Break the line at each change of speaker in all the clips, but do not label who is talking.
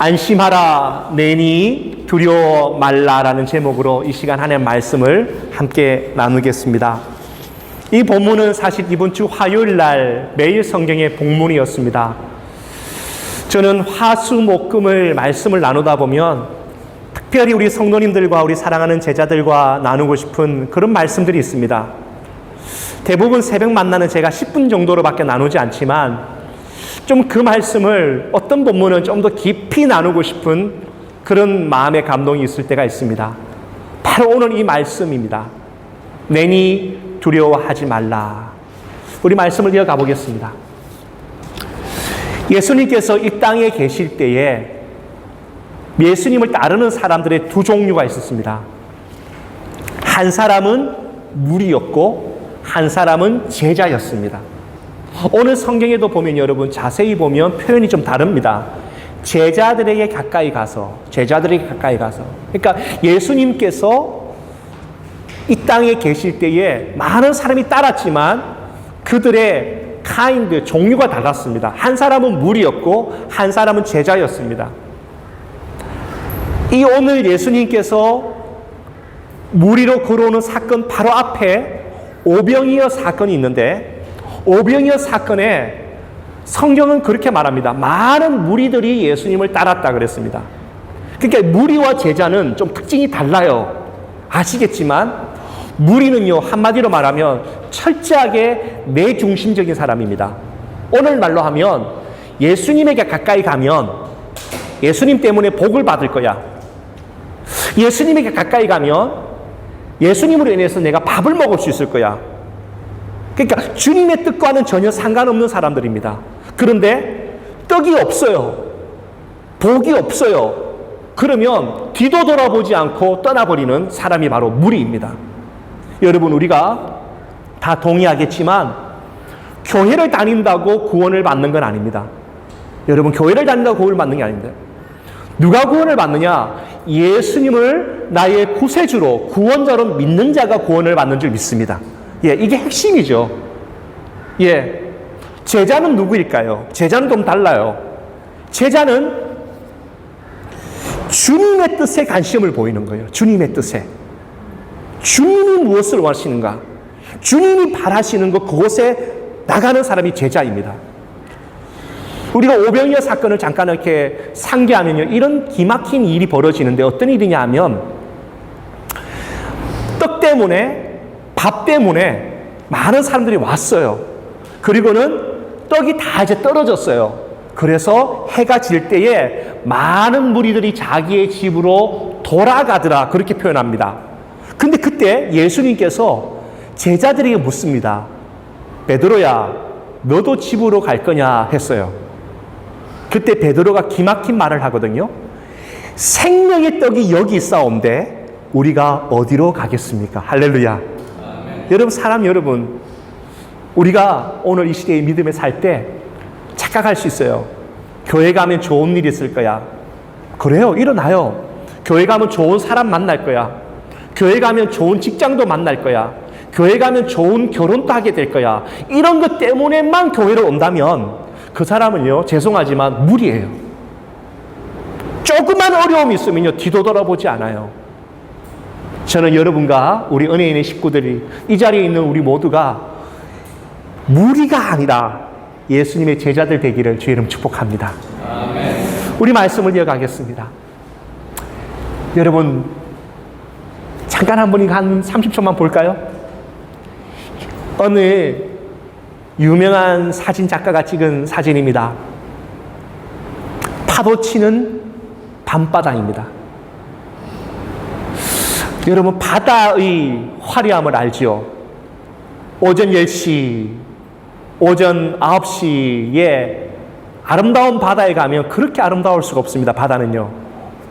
안심하라 내니 두려워 말라라는 제목으로 이 시간 하나님의 말씀을 함께 나누겠습니다. 이 본문은 사실 이번 주 화요일 날 매일 성경의 본문이었습니다. 저는 화수목금을 말씀을 나누다 보면 특별히 우리 성도님들과 우리 사랑하는 제자들과 나누고 싶은 그런 말씀들이 있습니다. 대부분 새벽 만나는 제가 10분 정도로밖에 나누지 않지만 좀 그 말씀을 어떤 본문은 좀 더 깊이 나누고 싶은 그런 마음의 감동이 있을 때가 있습니다. 바로 오늘 이 말씀입니다. 내니 두려워하지 말라. 우리 말씀을 이어가 보겠습니다. 예수님께서 이 땅에 계실 때에 예수님을 따르는 사람들의 두 종류가 있었습니다. 한 사람은 무리였고 한 사람은 제자였습니다. 오늘 성경에도 보면 여러분 자세히 보면 표현이 좀 다릅니다. 제자들에게 가까이 가서 그러니까 예수님께서 이 땅에 계실 때에 많은 사람이 따랐지만 그들의 종류가 달랐습니다. 한 사람은 무리였고 한 사람은 제자였습니다. 이 오늘 예수님께서 무리로 걸어오는 사건 바로 앞에 오병이어 사건이 있는데 오병이어 사건에 성경은 그렇게 말합니다. 많은 무리들이 예수님을 따랐다 그랬습니다. 그러니까 무리와 제자는 좀 특징이 달라요. 아시겠지만 무리는요, 한마디로 말하면 철저하게 내 중심적인 사람입니다. 오늘 말로 하면 예수님에게 가까이 가면 예수님 때문에 복을 받을 거야. 예수님에게 가까이 가면 예수님으로 인해서 내가 밥을 먹을 수 있을 거야. 그러니까 주님의 뜻과는 전혀 상관없는 사람들입니다. 그런데 떡이 없어요. 복이 없어요. 그러면 뒤도 돌아보지 않고 떠나버리는 사람이 바로 무리입니다. 여러분, 우리가 다 동의하겠지만 교회를 다닌다고 구원을 받는 건 아닙니다. 여러분, 교회를 다닌다고 구원을 받는 게 아닙니다. 누가 구원을 받느냐? 예수님을 나의 구세주로 구원자로 믿는 자가 구원을 받는 줄 믿습니다. 이게 핵심이죠. 제자는 누구일까요? 제자는 좀 달라요. 제자는 주님의 뜻에 관심을 보이는 거예요. 주님의 뜻에. 주님이 무엇을 원하시는가? 주님이 바라시는 것, 그곳에 나가는 사람이 제자입니다. 우리가 오병이어 사건을 잠깐 이렇게 상기하면요, 이런 기막힌 일이 벌어지는데 어떤 일이냐 하면 떡 때문에, 밥 때문에 많은 사람들이 왔어요. 그리고는 떡이 다 이제 떨어졌어요. 그래서 해가 질 때에 많은 무리들이 자기의 집으로 돌아가더라, 그렇게 표현합니다. 근데 그때 예수님께서 제자들에게 묻습니다. 베드로야, 너도 집으로 갈 거냐 했어요. 그때 베드로가 기막힌 말을 하거든요. 생명의 떡이 여기 있사온데 우리가 어디로 가겠습니까? 할렐루야. 아멘. 여러분, 우리가 오늘 이 시대의 믿음에 살 때 착각할 수 있어요. 교회 가면 좋은 일이 있을 거야. 그래요, 일어나요. 교회 가면 좋은 사람 만날 거야. 교회 가면 좋은 직장도 만날 거야. 교회 가면 좋은 결혼도 하게 될 거야. 이런 것 때문에만 교회를 온다면 그 사람은요, 죄송하지만 무리예요. 조그만 어려움이 있으면요, 뒤도 돌아보지 않아요. 저는 여러분과 우리 은혜인의 식구들이, 이 자리에 있는 우리 모두가 무리가 아니라 예수님의 제자들 되기를 주의 이름 축복합니다. 아멘. 우리 말씀을 이어가겠습니다. 여러분, 잠깐 한 30초만 볼까요? 어느 유명한 사진 작가가 찍은 사진입니다. 파도 치는 밤바다입니다. 여러분, 바다의 화려함을 알지요? 오전 10시, 오전 9시에 아름다운 바다에 가면 그렇게 아름다울 수가 없습니다. 바다는요,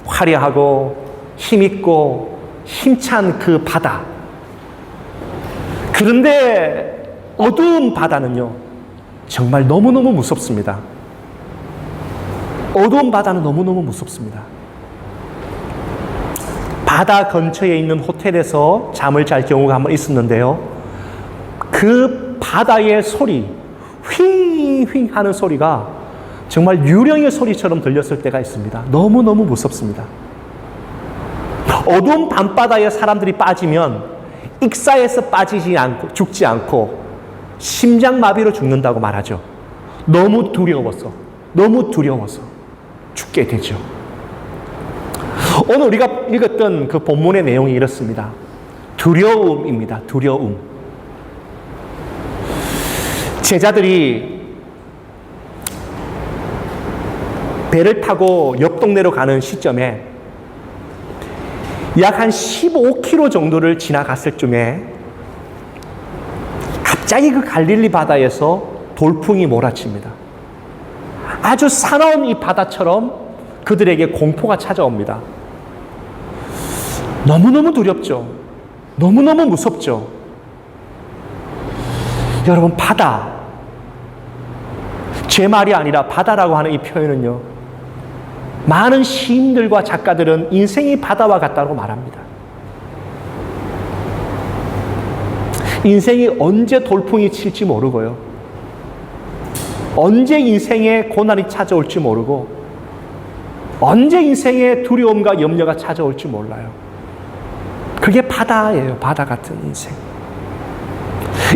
화려하고 힘있고 힘찬 그 바다. 그런데 어두운 바다는요, 정말 너무너무 무섭습니다. 어두운 바다는 너무너무 무섭습니다. 바다 근처에 있는 호텔에서 잠을 잘 경우가 한번 있었는데요, 그 바다의 소리, 휘잉 하는 소리가 정말 유령의 소리처럼 들렸을 때가 있습니다. 너무너무 무섭습니다. 어두운 밤바다에 사람들이 빠지면 익사해서 빠지지 않고 죽지 않고 심장마비로 죽는다고 말하죠. 너무 두려워서 죽게 되죠. 오늘 우리가 읽었던 그 본문의 내용이 이렇습니다. 두려움입니다. 두려움. 제자들이 배를 타고 옆 동네로 가는 시점에 약 한 15km 정도를 지나갔을 쯤에 갑자기 그 갈릴리 바다에서 돌풍이 몰아칩니다. 아주 사나운 이 바다처럼 그들에게 공포가 찾아옵니다. 너무너무 두렵죠. 너무너무 무섭죠. 여러분, 바다. 제 말이 아니라 바다라고 하는 이 표현은요, 많은 시인들과 작가들은 인생이 바다와 같다고 말합니다. 인생이 언제 돌풍이 칠지 모르고요. 언제 인생에 고난이 찾아올지 모르고 언제 인생에 두려움과 염려가 찾아올지 몰라요. 그게 바다예요. 바다 같은 인생.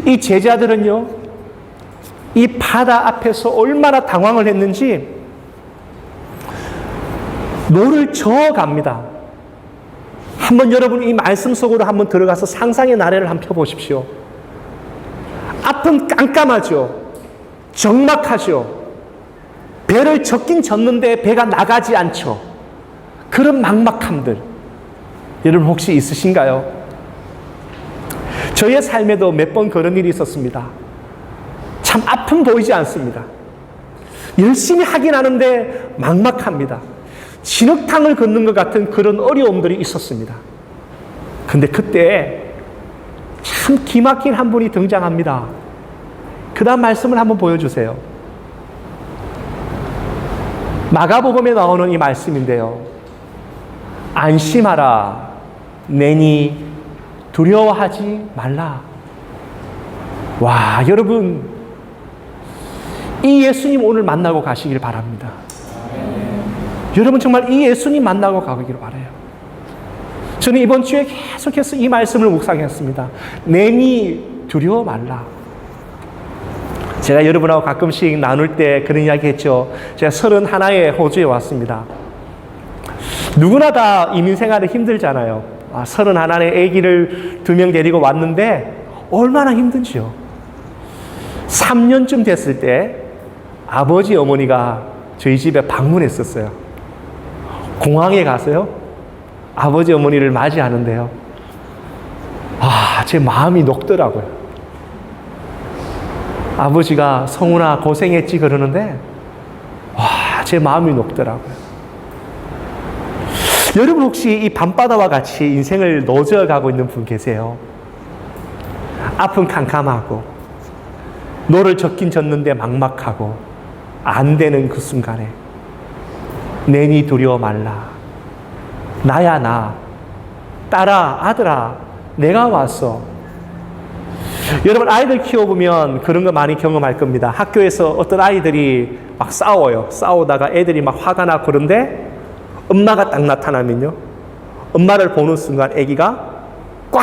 이 제자들은요, 이 바다 앞에서 얼마나 당황을 했는지 노를 저어갑니다. 한번 여러분 이 말씀 속으로 한번 들어가서 상상의 나래를 한번 펴보십시오. 앞은 깜깜하죠. 적막하죠. 배를 젓긴 젓는데 배가 나가지 않죠. 그런 막막함들 여러분 혹시 있으신가요? 저의 삶에도 몇 번 그런 일이 있었습니다. 참 앞은 보이지 않습니다. 열심히 하긴 하는데 막막합니다. 진흙탕을 걷는 것 같은 그런 어려움들이 있었습니다. 근데 그때 참 기막힌 한 분이 등장합니다. 그 다음 말씀을 한번 보여주세요. 마가복음에 나오는 이 말씀인데요. 안심하라. 내니 두려워하지 말라. 와, 여러분, 이 예수님 오늘 만나고 가시길 바랍니다. 여러분 정말 이 예수님 만나고 가기를 바라요. 저는 이번 주에 계속해서 이 말씀을 묵상했습니다. 내니 두려워 말라. 제가 여러분하고 가끔씩 나눌 때 그런 이야기 했죠. 제가 31에 호주에 왔습니다. 누구나 다 이민생활이 힘들잖아요. 31에 아기를 2명 데리고 왔는데 얼마나 힘든지요. 3년쯤 됐을 때 아버지 어머니가 저희 집에 방문했었어요. 공항에 가서요, 아버지 어머니를 맞이하는데요, 제 마음이 녹더라고요. 아버지가 성훈아 고생했지 그러는데 제 마음이 녹더라고요. 여러분 혹시 이 밤바다와 같이 인생을 노져가고 있는 분 계세요? 앞은 캄캄하고 노를 젓긴 젓는데 막막하고 안 되는 그 순간에 내니 두려워 말라. 나야 나. 딸아, 아들아, 내가 왔어. 여러분 아이들 키워보면 그런 거 많이 경험할 겁니다. 학교에서 어떤 아이들이 막 싸워요. 싸우다가 애들이 막 화가 나고 그런데 엄마가 딱 나타나면요, 엄마를 보는 순간 애기가 꽉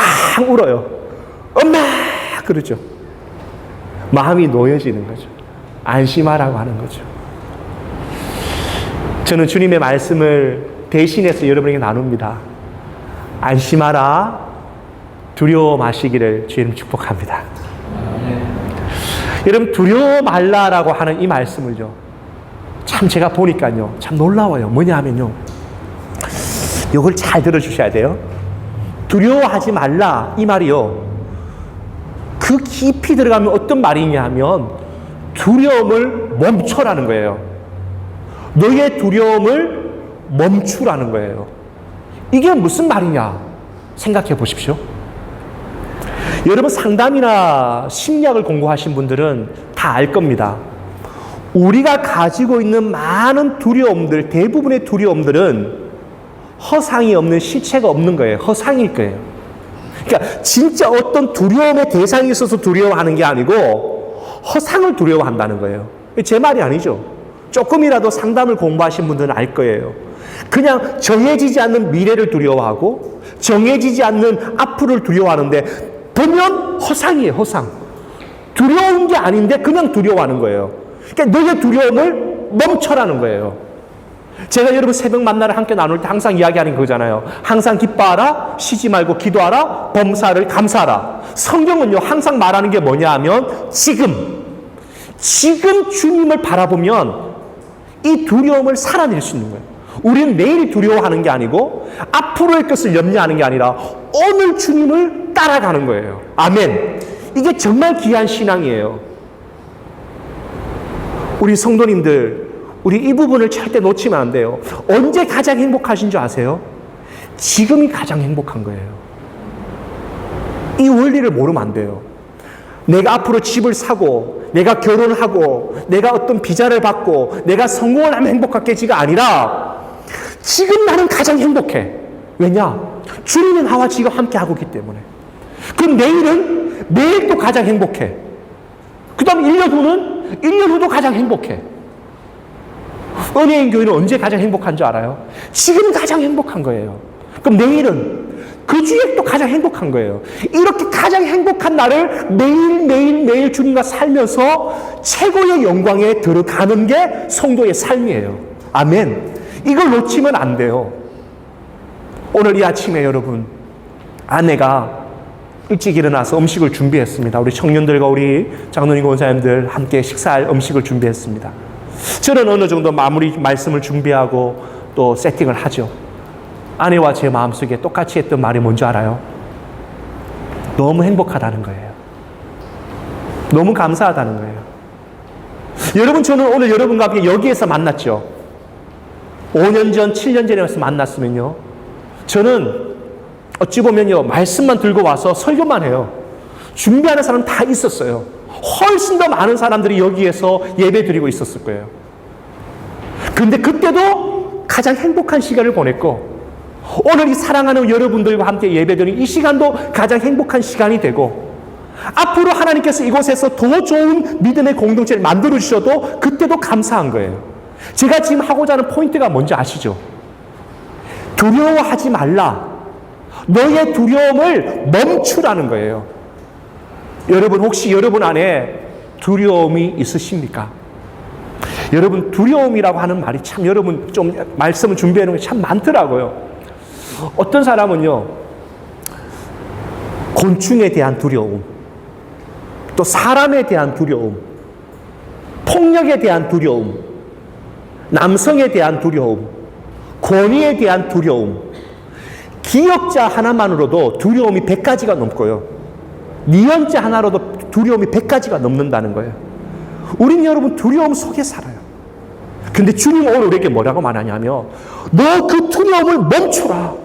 울어요. 엄마! 그러죠. 마음이 놓여지는 거죠. 안심하라고 하는 거죠. 저는 주님의 말씀을 대신해서 여러분에게 나눕니다. 안심하라. 두려워 마시기를 주님 축복합니다. 여러분 두려워 말라라고 하는 이 말씀을요, 참 제가 보니까요 참 놀라워요. 뭐냐 하면요, 이걸 잘 들어주셔야 돼요. 두려워하지 말라 이 말이요, 그 깊이 들어가면 어떤 말이냐 하면 두려움을 멈춰라는 거예요. 너의 두려움을 멈추라는 거예요. 이게 무슨 말이냐 생각해 보십시오. 여러분 상담이나 심리학을 공부하신 분들은 다 알 겁니다. 우리가 가지고 있는 많은 두려움들, 대부분의 두려움들은 허상이 없는, 실체가 없는 거예요. 허상일 거예요. 그러니까 진짜 어떤 두려움의 대상이 있어서 두려워하는 게 아니고 허상을 두려워한다는 거예요. 제 말이 아니죠. 조금이라도 상담을 공부하신 분들은 알 거예요. 그냥 정해지지 않는 미래를 두려워하고 정해지지 않는 앞으로를 두려워하는데 보면 허상이에요, 허상. 두려운 게 아닌데 그냥 두려워하는 거예요. 그러니까 너의 두려움을 멈춰라는 거예요. 제가 여러분 새벽 만나를 함께 나눌 때 항상 이야기하는 거잖아요. 항상 기뻐하라, 쉬지 말고 기도하라, 범사를 감사하라. 성경은요 항상 말하는 게 뭐냐 하면 지금 주님을 바라보면 이 두려움을 살아낼 수 있는 거예요. 우리는 내일 두려워하는 게 아니고 앞으로의 것을 염려하는 게 아니라 오늘 주님을 따라가는 거예요. 아멘. 이게 정말 귀한 신앙이에요. 우리 성도님들, 우리 이 부분을 절대 놓치면 안 돼요. 언제 가장 행복하신 줄 아세요? 지금이 가장 행복한 거예요. 이 원리를 모르면 안 돼요. 내가 앞으로 집을 사고, 내가 결혼을 하고, 내가 어떤 비자를 받고, 내가 성공을 하면 행복하겠지가 아니라 지금 나는 가장 행복해. 왜냐? 주님은 나와 지금 함께 하고 있기 때문에. 그럼 내일 또 가장 행복해. 그 다음 1년 후는 1년 후도 가장 행복해. 은혜인 교회는 언제 가장 행복한 줄 알아요? 지금 가장 행복한 거예요. 그럼 내일은 그 주에 또 가장 행복한 거예요. 이렇게 가장 행복한 날을 매일 주님과 살면서 최고의 영광에 들어가는 게 성도의 삶이에요. 아멘. 이걸 놓치면 안 돼요. 오늘 이 아침에 여러분, 아내가 일찍 일어나서 음식을 준비했습니다. 우리 청년들과 우리 장로님 권사님들 함께 식사할 음식을 준비했습니다. 저는 어느 정도 마무리 말씀을 준비하고 또 세팅을 하죠. 아내와 제 마음속에 똑같이 했던 말이 뭔지 알아요? 너무 행복하다는 거예요. 너무 감사하다는 거예요. 여러분, 저는 오늘 여러분과 함께 여기에서 만났죠. 5년 전, 7년 전에 와서 만났으면요, 저는 어찌 보면요, 말씀만 들고 와서 설교만 해요. 준비하는 사람 다 있었어요. 훨씬 더 많은 사람들이 여기에서 예배 드리고 있었을 거예요. 그런데 그때도 가장 행복한 시간을 보냈고, 오늘 이 사랑하는 여러분들과 함께 예배 드리는 이 시간도 가장 행복한 시간이 되고, 앞으로 하나님께서 이곳에서 더 좋은 믿음의 공동체를 만들어 주셔도 그때도 감사한 거예요. 제가 지금 하고자 하는 포인트가 뭔지 아시죠? 두려워하지 말라. 너의 두려움을 멈추라는 거예요. 여러분, 혹시 여러분 안에 두려움이 있으십니까? 여러분, 두려움이라고 하는 말이 참, 여러분 좀 말씀을 준비해 놓은 게 참 많더라고요. 어떤 사람은요, 곤충에 대한 두려움, 또 사람에 대한 두려움, 폭력에 대한 두려움, 남성에 대한 두려움, 권위에 대한 두려움, 기억자 하나만으로도 두려움이 100가지가 넘고요. 니은자 하나로도 두려움이 100가지가 넘는다는 거예요. 우린 여러분 두려움 속에 살아요. 근데 주님 오늘 우리에게 뭐라고 말하냐면, 너 그 두려움을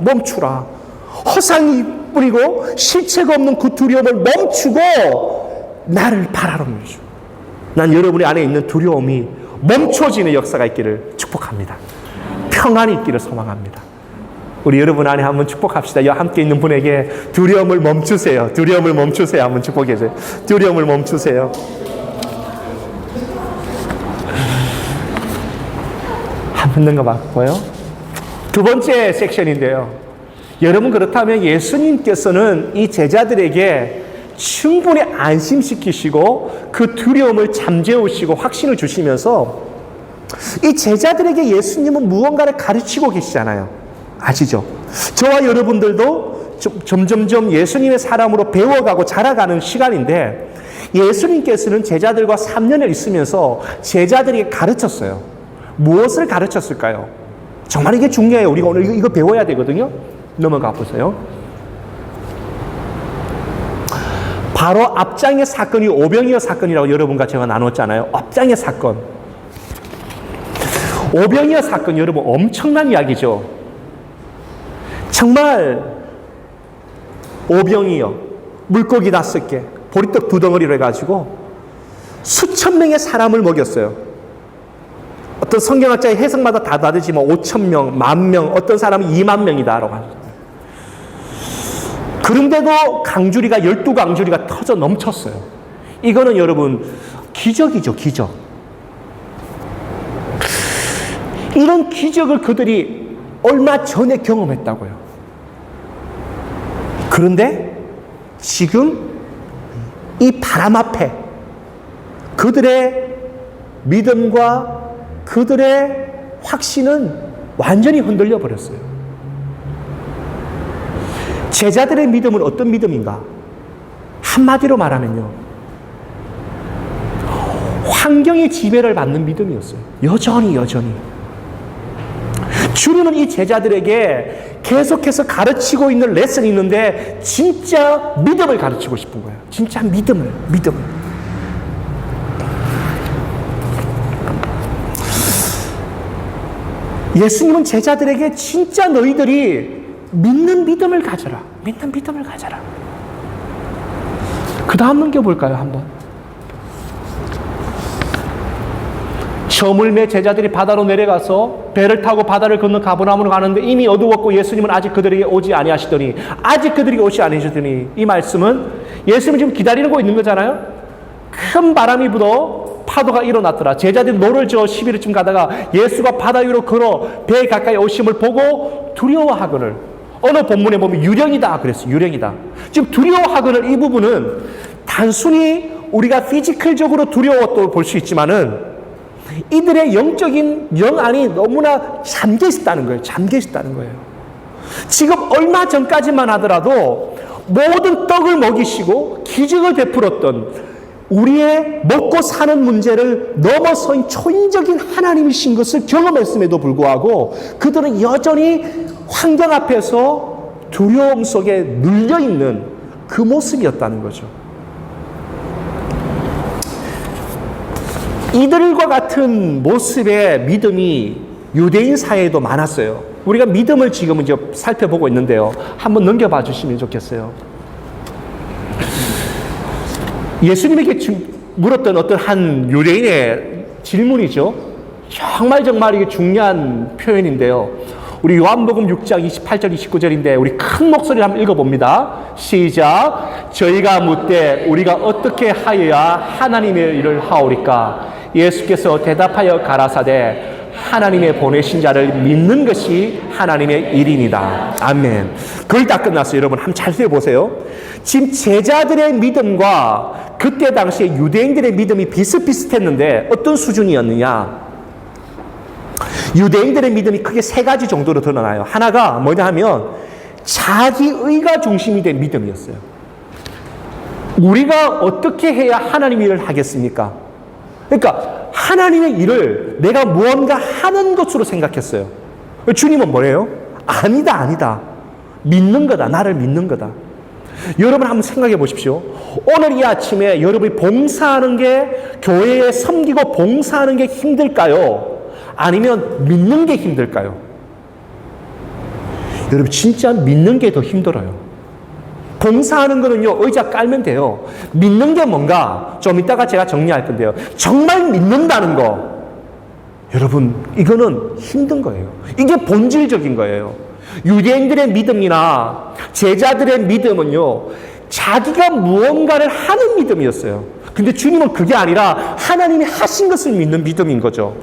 멈추라. 허상이 뿌리고 실체가 없는 그 두려움을 멈추고 나를 바라보는 거죠. 난 여러분의 안에 있는 두려움이 멈춰지는 역사가 있기를 축복합니다. 평안이 있기를 소망합니다. 우리 여러분 안에 한번 축복합시다. 함께 있는 분에게 두려움을 멈추세요. 두려움을 멈추세요. 한번 축복해주세요. 두려움을 멈추세요. 한번 거 바꿔요. 두 번째 섹션인데요. 여러분, 그렇다면 예수님께서는 이 제자들에게 충분히 안심시키시고 그 두려움을 잠재우시고 확신을 주시면서 이 제자들에게 예수님은 무언가를 가르치고 계시잖아요. 아시죠? 저와 여러분들도 점점점 예수님의 사람으로 배워가고 자라가는 시간인데, 예수님께서는 제자들과 3년을 있으면서 제자들에게 가르쳤어요. 무엇을 가르쳤을까요? 정말 이게 중요해요. 우리가 오늘 이거 배워야 되거든요. 넘어가 보세요. 바로 앞장의 사건이 오병이어 사건이라고 여러분과 제가 나눴잖아요. 앞장의 사건. 오병이어 사건, 여러분 엄청난 이야기죠. 정말 오병이어, 물고기 5개, 보리떡 2덩어리로 해가지고 수천 명의 사람을 먹였어요. 어떤 성경학자의 해석마다 다 다르지만 5,000명, 10,000명, 어떤 사람은 20,000명이다라고 합니다. 그런데도 강주리가 12강주리가 터져 넘쳤어요. 이거는 여러분 기적이죠, 기적. 이런 기적을 그들이 얼마 전에 경험했다고요. 그런데 지금 이 바람 앞에 그들의 믿음과 그들의 확신은 완전히 흔들려 버렸어요. 제자들의 믿음은 어떤 믿음인가? 한마디로 말하면요, 환경의 지배를 받는 믿음이었어요. 여전히. 주님은 이 제자들에게 계속해서 가르치고 있는 레슨이 있는데 진짜 믿음을 가르치고 싶은 거예요. 진짜 믿음을. 예수님은 제자들에게 진짜 너희들이 믿는 믿음을 가져라. 그 다음 넘겨볼까요, 한번? 저물매 제자들이 바다로 내려가서 배를 타고 바다를 건너 가버나움으로 가는데 이미 어두웠고 예수님은 아직 그들에게 오지 아니하시더니 이 말씀은 예수님은 지금 기다리고 있는 거잖아요. 큰 바람이 불어 파도가 일어났더라. 제자들이 노를 저어 11회쯤 가다가 예수가 바다 위로 걸어 배에 가까이 오심을 보고 두려워하거늘. 어느 본문에 보면 유령이다 그랬어요. 유령이다. 지금 두려워하거늘 이 부분은 단순히 우리가 피지컬적으로 두려웠다고 볼 수 있지만은 이들의 영적인 영 안이 너무나 잠겨 있었다는 거예요. 지금 얼마 전까지만 하더라도 모든 떡을 먹이시고 기적을 베풀었던 우리의 먹고 사는 문제를 넘어선 초인적인 하나님이신 것을 경험했음에도 불구하고 그들은 여전히 환경 앞에서 두려움 속에 눌려있는 그 모습이었다는 거죠. 이들과 같은 모습의 믿음이 유대인 사회에도 많았어요. 우리가 믿음을 지금 이제 살펴보고 있는데요. 한번 넘겨봐 주시면 좋겠어요. 예수님에게 물었던 어떤 한 유대인의 질문이죠. 정말 이게 중요한 표현인데요. 우리 요한복음 6장 28절 29절인데 우리 큰 목소리로 한번 읽어봅니다. 시작. 저희가 묻되 우리가 어떻게 하여야 하나님의 일을 하오리까? 예수께서 대답하여 가라사대 하나님의 보내신 자를 믿는 것이 하나님의 일입니다. 아멘. 거의 다 끝났어요. 여러분 한번 잘 들어보세요. 지금 제자들의 믿음과 그때 당시에 유대인들의 믿음이 비슷비슷했는데 어떤 수준이었느냐? 유대인들의 믿음이 크게 세 가지 정도로 드러나요. 하나가 뭐냐 하면 자기의가 중심이 된 믿음이었어요. 우리가 어떻게 해야 하나님 일을 하겠습니까? 그러니까 하나님의 일을 내가 무언가 하는 것으로 생각했어요. 주님은 뭐래요? 아니다. 믿는 거다. 나를 믿는 거다. 여러분 한번 생각해 보십시오. 오늘 이 아침에 여러분이 봉사하는 게 교회에 섬기고 봉사하는 게 힘들까요? 아니면 믿는 게 힘들까요? 여러분 진짜 믿는 게 더 힘들어요. 봉사하는 거는요, 의자 깔면 돼요. 믿는 게 뭔가 좀 이따가 제가 정리할 건데요. 정말 믿는다는 거, 여러분 이거는 힘든 거예요. 이게 본질적인 거예요. 유대인들의 믿음이나 제자들의 믿음은요, 자기가 무언가를 하는 믿음이었어요. 근데 주님은 그게 아니라 하나님이 하신 것을 믿는 믿음인 거죠.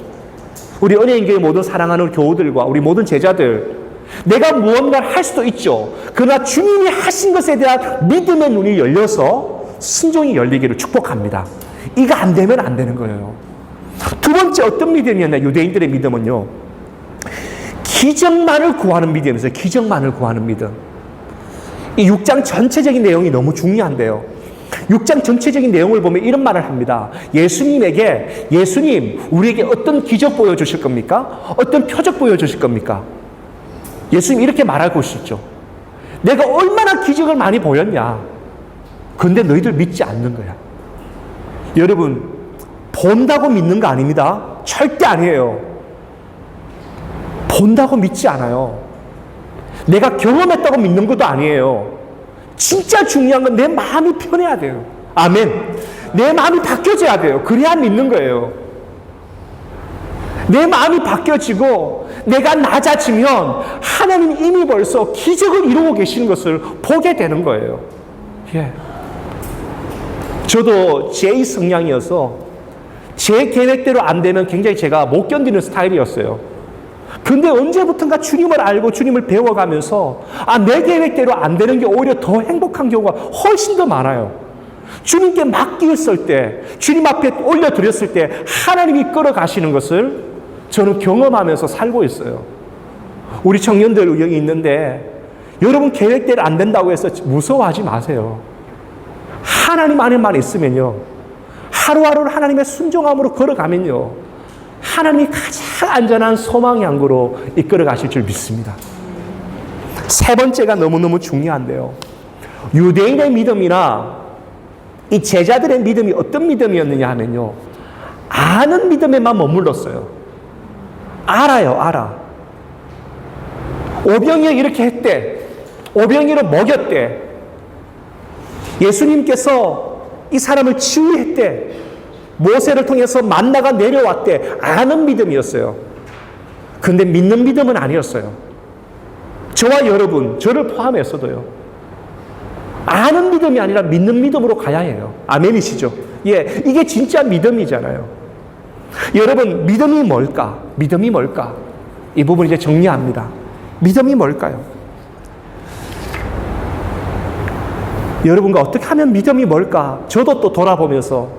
우리 은혜인교회 모든 사랑하는 교우들과 우리 모든 제자들, 내가 무언가를 할 수도 있죠. 그러나 주님이 하신 것에 대한 믿음의 눈이 열려서 순종이 열리기를 축복합니다. 이거 안 되면 안 되는 거예요. 두 번째 어떤 믿음이었나? 유대인들의 믿음은요, 기적만을 구하는 믿음이었어요. 기적만을 구하는 믿음. 이 6장 전체적인 내용이 너무 중요한데요. 6장 전체적인 내용을 보면 이런 말을 합니다. 예수님에게, 예수님 우리에게 어떤 기적 보여주실 겁니까? 어떤 표적 보여주실 겁니까? 예수님 이렇게 말하고 있었죠. 내가 얼마나 기적을 많이 보였냐. 그런데 너희들 믿지 않는 거야. 여러분, 본다고 믿는 거 아닙니다. 절대 아니에요. 본다고 믿지 않아요. 내가 경험했다고 믿는 것도 아니에요. 진짜 중요한 건 내 마음이 편해야 돼요. 아멘. 내 마음이 바뀌어져야 돼요. 그래야 믿는 거예요. 내 마음이 바뀌어지고 내가 낮아지면 하나님 이미 벌써 기적을 이루고 계시는 것을 보게 되는 거예요. 예. 저도 제 성향이어서 제 계획대로 안 되면 굉장히 제가 못 견디는 스타일이었어요. 근데 언제부턴가 주님을 알고 주님을 배워가면서 내 계획대로 안 되는 게 오히려 더 행복한 경우가 훨씬 더 많아요. 주님께 맡겼을 때, 주님 앞에 올려드렸을 때 하나님이 끌어가시는 것을 저는 경험하면서 살고 있어요. 우리 청년들 여기 있는데 여러분 계획대로 안 된다고 해서 무서워하지 마세요. 하나님 안에만 있으면요, 하루하루를 하나님의 순종함으로 걸어가면요, 하나님이 가장 안전한 소망 향구로 이끌어 가실 줄 믿습니다. 세 번째가 너무너무 중요한데요, 유대인의 믿음이나 이 제자들의 믿음이 어떤 믿음이었느냐 하면요, 아는 믿음에만 머물렀어요. 알아. 오병이어 이렇게 했대. 오병이어를 먹였대. 예수님께서 이 사람을 치유했대. 모세를 통해서 만나가 내려왔대. 아는 믿음이었어요. 그런데 믿는 믿음은 아니었어요. 저와 여러분, 저를 포함해서도요, 아는 믿음이 아니라 믿는 믿음으로 가야 해요. 아멘이시죠? 예, 이게 진짜 믿음이잖아요. 여러분, 믿음이 뭘까? 믿음이 뭘까? 이 부분 이제 정리합니다. 믿음이 뭘까요? 여러분과 어떻게 하면 믿음이 뭘까? 저도 또 돌아보면서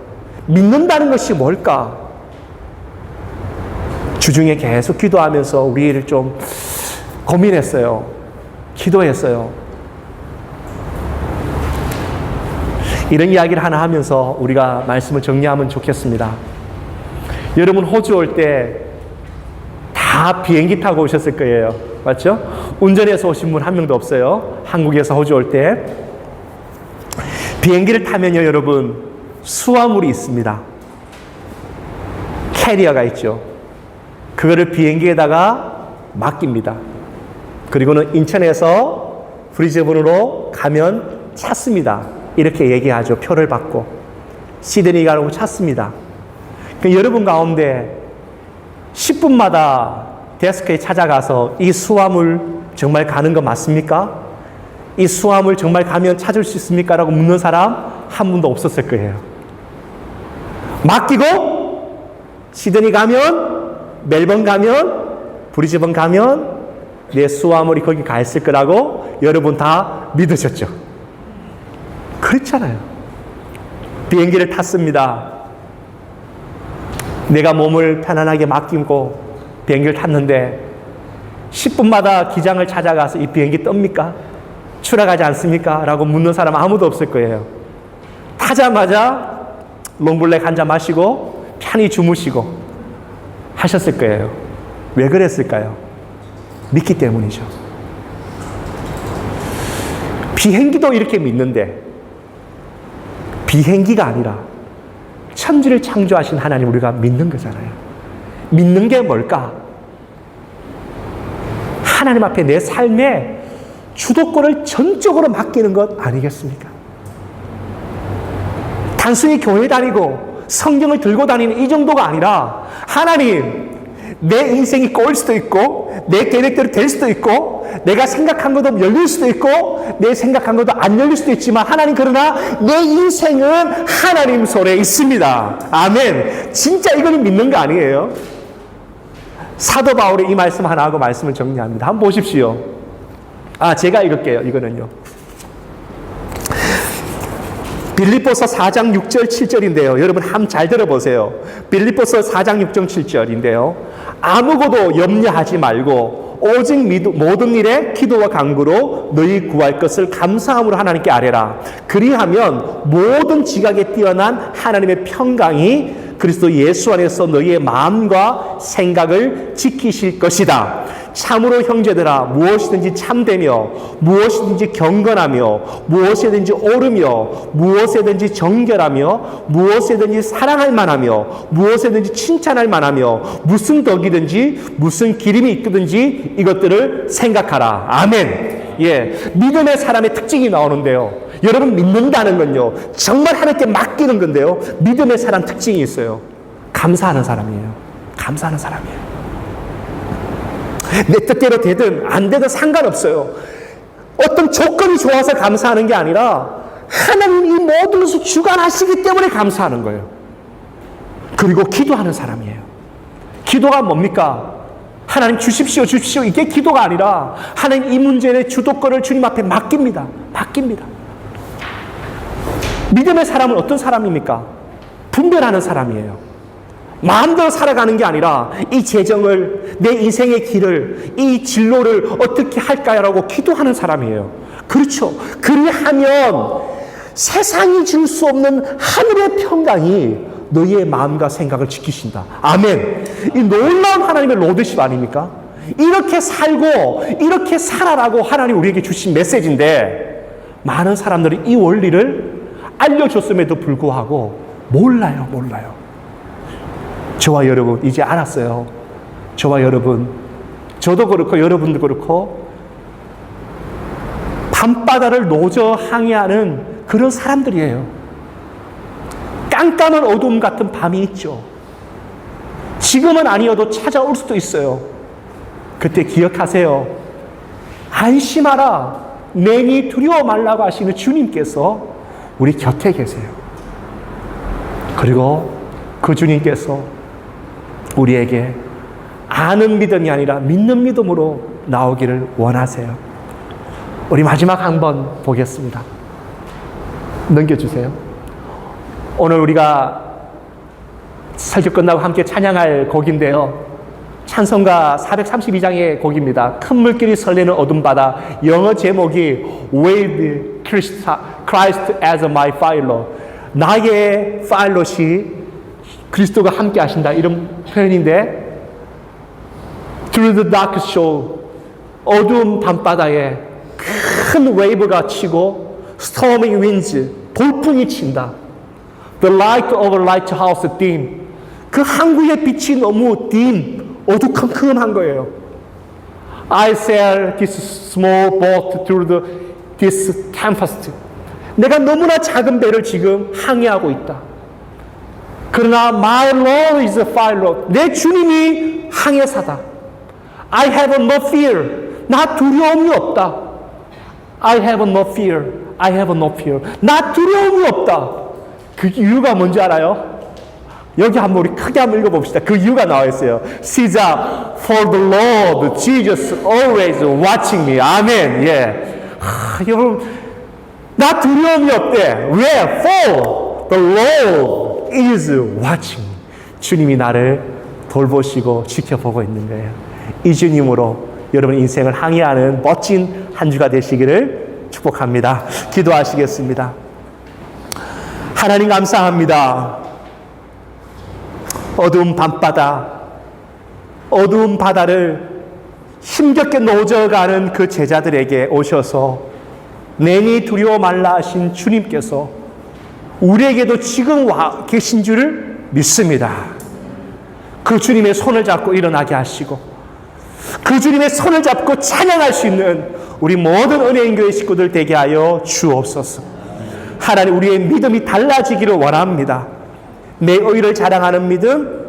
믿는다는 것이 뭘까? 주중에 계속 기도하면서 우리를 좀 고민했어요. 기도했어요. 이런 이야기를 하나 하면서 우리가 말씀을 정리하면 좋겠습니다. 여러분, 호주 올 때 다 비행기 타고 오셨을 거예요. 맞죠? 운전해서 오신 분 한 명도 없어요. 한국에서 호주 올 때. 비행기를 타면요, 여러분, 수화물이 있습니다. 캐리어가 있죠. 그거를 비행기에다가 맡깁니다. 그리고는 인천에서 브리즈번으로 가면 찾습니다. 이렇게 얘기하죠. 표를 받고. 시드니 가라고 찾습니다. 그러니까 여러분 가운데 10분마다 데스크에 찾아가서 이 수화물 정말 가는 거 맞습니까? 이 수화물 정말 가면 찾을 수 있습니까? 라고 묻는 사람 한 분도 없었을 거예요. 맡기고 시드니 가면, 멜번 가면, 브리즈번 가면 내 수화물이 거기 가 있을 거라고 여러분 다 믿으셨죠? 그렇잖아요. 비행기를 탔습니다. 내가 몸을 편안하게 맡기고 비행기를 탔는데 10분마다 기장을 찾아가서 이 비행기 뜹니까? 출항하지 않습니까? 라고 묻는 사람 아무도 없을 거예요. 타자마자 롱블랙 한 잔 마시고 편히 주무시고 하셨을 거예요. 왜 그랬을까요? 믿기 때문이죠. 비행기도 이렇게 믿는데 비행기가 아니라 천지를 창조하신 하나님 우리가 믿는 거잖아요. 믿는 게 뭘까? 하나님 앞에 내 삶에 주도권을 전적으로 맡기는 것 아니겠습니까? 단순히 교회 다니고 성경을 들고 다니는 이 정도가 아니라 하나님, 내 인생이 꼬일 수도 있고 내 계획대로 될 수도 있고 내가 생각한 것도 열릴 수도 있고 내 생각한 것도 안 열릴 수도 있지만 하나님, 그러나 내 인생은 하나님 손에 있습니다. 아멘. 진짜 이거는 믿는 거 아니에요? 사도 바울이 이 말씀 하나 하고 말씀을 정리합니다. 한번 보십시오. 제가 읽을게요. 이거는요, 빌립보서 4장 6절 7절인데요. 여러분 한번 잘 들어보세요. 빌립보서 4장 6절 7절인데요. 아무것도 염려하지 말고 오직 모든 일에 기도와 간구로 너희 구할 것을 감사함으로 하나님께 아뢰라. 그리하면 모든 지각에 뛰어난 하나님의 평강이 그리스도 예수 안에서 너희의 마음과 생각을 지키실 것이다. 참으로 형제들아, 무엇이든지 참되며 무엇이든지 경건하며 무엇이든지 옳으며 무엇이든지 정결하며 무엇이든지 사랑할 만하며 무엇이든지 칭찬할 만하며 무슨 덕이든지 무슨 기름이 있든지 이것들을 생각하라. 아멘. 예, 믿음의 사람의 특징이 나오는데요. 여러분, 믿는다는 건요, 정말 하나님께 맡기는 건데요, 믿음의 사람 특징이 있어요. 감사하는 사람이에요. 감사하는 사람이에요. 내 뜻대로 되든 안 되든 상관없어요. 어떤 조건이 좋아서 감사하는 게 아니라 하나님이 이 모든 것을 주관하시기 때문에 감사하는 거예요. 그리고 기도하는 사람이에요. 기도가 뭡니까? 하나님 주십시오, 주십시오. 이게 기도가 아니라 하나님 이 문제의 주도권을 주님 앞에 맡깁니다. 맡깁니다. 믿음의 사람은 어떤 사람입니까? 분별하는 사람이에요. 마음대로 살아가는 게 아니라 이 재정을, 내 인생의 길을, 이 진로를 어떻게 할까라고 기도하는 사람이에요. 그렇죠. 그리하면 세상이 줄 수 없는 하늘의 평강이 너희의 마음과 생각을 지키신다. 아멘. 이 놀라운 하나님의 로드십 아닙니까? 이렇게 살고 이렇게 살아라고 하나님 우리에게 주신 메시지인데 많은 사람들이 이 원리를 알려줬음에도 불구하고 몰라요. 저와 여러분 이제 알았어요. 저와 여러분, 저도 그렇고 여러분도 그렇고 밤바다를 노저 항해하는 그런 사람들이에요. 깜깜한 어둠 같은 밤이 있죠. 지금은 아니어도 찾아올 수도 있어요. 그때 기억하세요. 안심하라. 내니 두려워 말라고 하시는 주님께서 우리 곁에 계세요. 그리고 그 주님께서 우리에게 아는 믿음이 아니라 믿는 믿음으로 나오기를 원하세요. 우리 마지막 한번 보겠습니다. 넘겨주세요. 오늘 우리가 설교 끝나고 함께 찬양할 곡인데요. 찬송가 432장의 곡입니다. 큰 물길이 설레는 어둠 바다. 영어 제목이 With Christ as my pilot. 나의 파일럿이 그리스도가 함께 하신다. 이런 표현인데 Through the dark shore. 어두운 밤바다에 큰 웨이브가 치고 storming winds. 돌풍이 친다. The light of a lighthouse dim. 그 항구의 빛이 너무 dim, 어두컴컴한 거예요. I sail this small boat through this tempest. 내가 너무나 작은 배를 지금 항해하고 있다. 그러나 my Lord is a pilot. 내 주님이 항해사다. I have no fear. 나 두려움이 없다. I have no fear. I have no fear. 나 두려움이 없다. 그 이유가 뭔지 알아요? 여기 한번 우리 크게 한번 읽어봅시다. 그 이유가 나와 있어요. 시작. For the Lord Jesus always watching me. 아멘. 예. 여러분, 나 두려움이 없대. 왜? For the Lord is watching me. 주님이 나를 돌보시고 지켜보고 있는 거예요. 이 주님으로 여러분 인생을 항해하는 멋진 한 주가 되시기를 축복합니다. 기도하시겠습니다. 하나님 감사합니다. 어두운 밤바다, 어두운 바다를 힘겹게 노져가는 그 제자들에게 오셔서 내니 두려워 말라 하신 주님께서 우리에게도 지금 와 계신 줄을 믿습니다. 그 주님의 손을 잡고 일어나게 하시고 그 주님의 손을 잡고 찬양할 수 있는 우리 모든 은혜인 교회 식구들 되게 하여 주옵소서. 하나님, 우리의 믿음이 달라지기를 원합니다. 내 의를 자랑하는 믿음,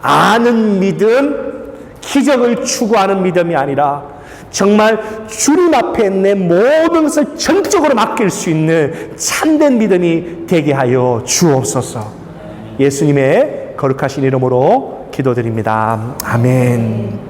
아는 믿음, 기적을 추구하는 믿음이 아니라 정말 주님 앞에 내 모든 것을 전적으로 맡길 수 있는 참된 믿음이 되게 하여 주옵소서. 예수님의 거룩하신 이름으로 기도드립니다. 아멘.